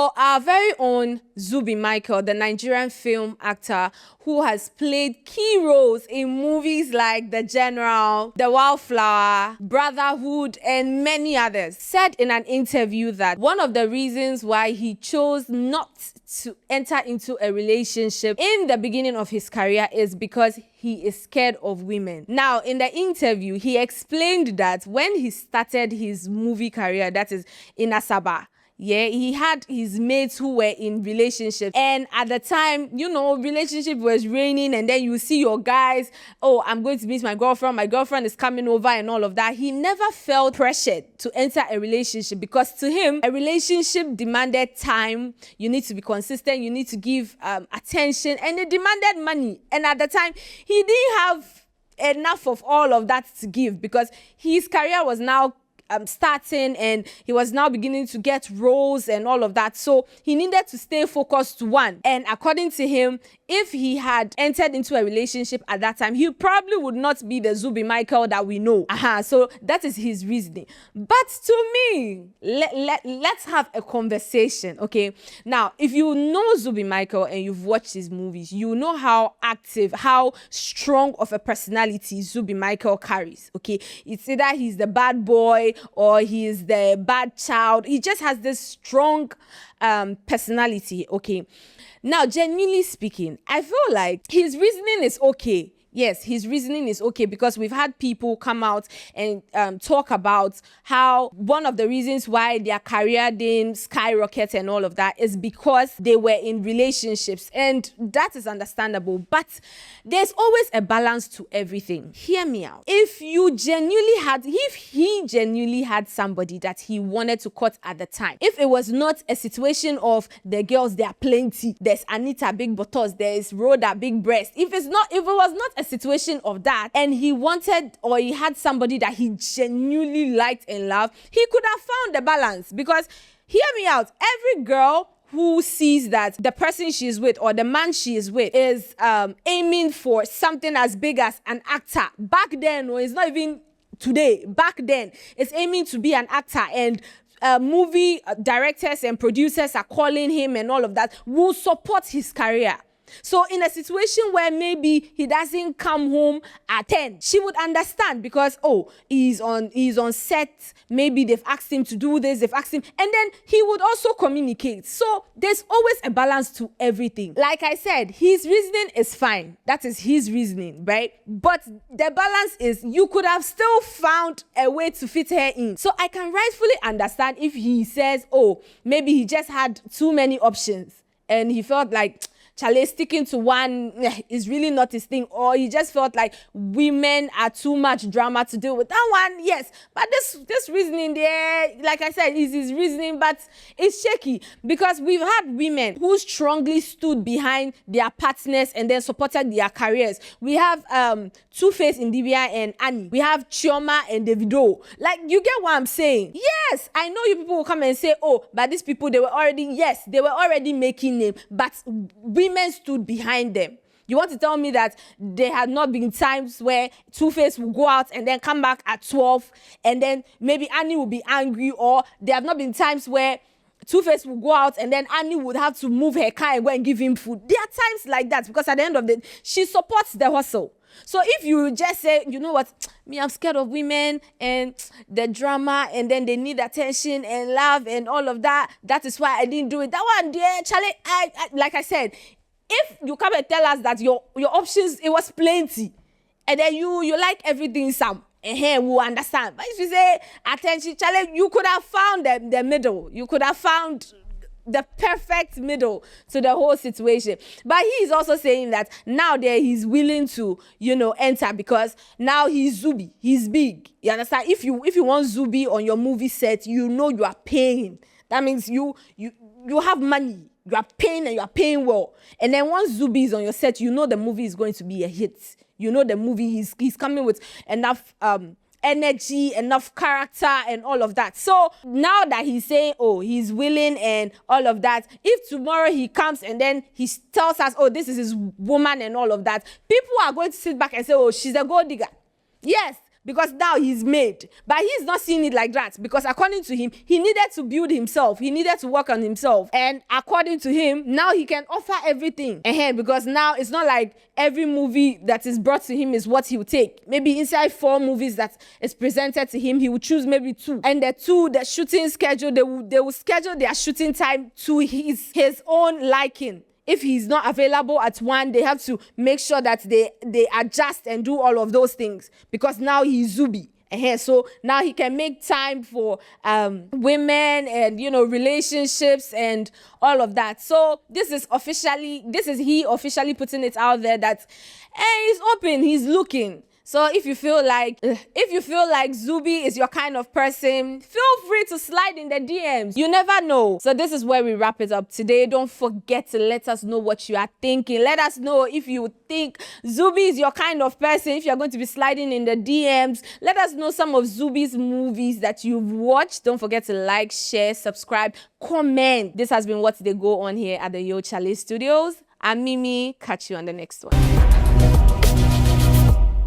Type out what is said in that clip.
So our very own Zubby Michael, the Nigerian film actor who has played key roles in movies like The General, The Wildflower, Brotherhood, and many others, said in an interview that one of the reasons why he chose not to enter into a relationship in the beginning of his career is because he is scared of women. Now, in the interview, he explained that when he started his movie career, that is in Asaba, yeah, he had his mates who were in relationships, and at the time, you know, relationship was raining, and then you see your guys, oh, I'm going to meet my girlfriend is coming over and all of that. He never felt pressured to enter a relationship because to him, a relationship demanded time. You need to be consistent, you need to give attention, and it demanded money. And at the time, he didn't have enough of all of that to give because his career was now starting and he was now beginning to get roles and all of that. So he needed to stay focused to one. And according to him, if he had entered into a relationship at that time, he probably would not be the Zubby Michael that we know. So that is his reasoning. But to me, let's have a conversation, okay? Now, if you know Zubby Michael and you've watched his movies, you know how active, how strong of a personality Zubby Michael carries, okay? It's either he's the bad boy or he's the bad child. He just has this strong personality, okay? Now, genuinely speaking, I feel like his reasoning is okay. Yes, his reasoning is okay because we've had people come out and talk about how one of the reasons why their career didn't skyrocket and all of that is because they were in relationships, and that is understandable. But there's always a balance to everything. Hear me out. If he genuinely had somebody that he wanted to cut at the time, if it was not a situation of the girls, there are plenty, there's Anita, big buttocks, there's Rhoda, big breast. If it was not a situation of that and he wanted or he had somebody that he genuinely liked and loved, he could have found the balance. Because hear me out, every girl who sees that the person she is with or the man she is with is aiming for something as big as an actor back then, or it's not even today, back then it's aiming to be an actor, and movie directors and producers are calling him and all of that, will support his career. So in a situation where maybe he doesn't come home at 10, she would understand because, oh, he's on set, maybe they've asked him to do this, they've asked him, and then he would also communicate. So there's always a balance to everything. Like I said, his reasoning is fine. That is his reasoning, right? But the balance is you could have still found a way to fit her in. So I can rightfully understand if he says, oh, maybe he just had too many options and he felt like Charlie sticking to one is really not his thing, or he just felt like women are too much drama to deal with. That one, yes, but this reasoning there, like I said, is his reasoning, but it's shaky because we've had women who strongly stood behind their partners and then supported their careers. We have Two-Face Indibia and Annie. We have Chioma and Davido. Like, you get what I'm saying? Yes, I know you people will come and say, oh, but these people, they were already making name, but women stood behind them. You want to tell me that there had not been times where Two-Face will go out and then come back at 12 and then maybe Annie will be angry, or there have not been times where Two-Face will go out and then Annie would have to move her car and go and give him food. There are times like that because at the end of the day, she supports the hustle. So if you just say, you know what, me, I'm scared of women and the drama, and then they need attention and love and all of that, that is why I didn't do it. That one, dear Charlie, I like I said, if you come and tell us that your options, it was plenty, and then you like everything, Sam, and here we'll understand. But if you say attention, Charlie, you could have found the middle. You could have found the perfect middle to the whole situation. But he is also saying that now that he's willing to, enter because now he's Zubby, he's big. You understand? If you want Zubby on your movie set, you are paying. That means you have money. You are paying and you are paying well. And then once Zubby is on your set, the movie is going to be a hit. The movie he's coming with enough energy, enough character and all of that. So now that he's saying, oh, he's willing and all of that, if tomorrow he comes and then he tells us, oh, this is his woman and all of that, people are going to sit back and say, oh, she's a gold digger. Yes, because now he's made. But he's not seeing it like that, because according to him, he needed to build himself. He needed to work on himself. And according to him, now he can offer everything. Because now it's not like every movie that is brought to him is what he will take. Maybe inside 4 movies that is presented to him, he will choose maybe 2. And the shooting schedule, they will schedule their shooting time to his own liking. If he's not available at 1, they have to make sure that they adjust and do all of those things, because now he's Zubby. So now he can make time for women and, relationships and all of that. So this is he officially putting it out there that he's open, he's looking. So if you feel like Zubby is your kind of person, feel free to slide in the DMs. You never know. So this is where we wrap it up today. Don't forget to let us know what you are thinking. Let us know if you think Zubby is your kind of person. If you're going to be sliding in the DMs, let us know some of Zubby's movies that you've watched. Don't forget to like, share, subscribe, comment. This has been What They Go On here at the Yo Chale Studios. I'm Mimi. Catch you on the next one.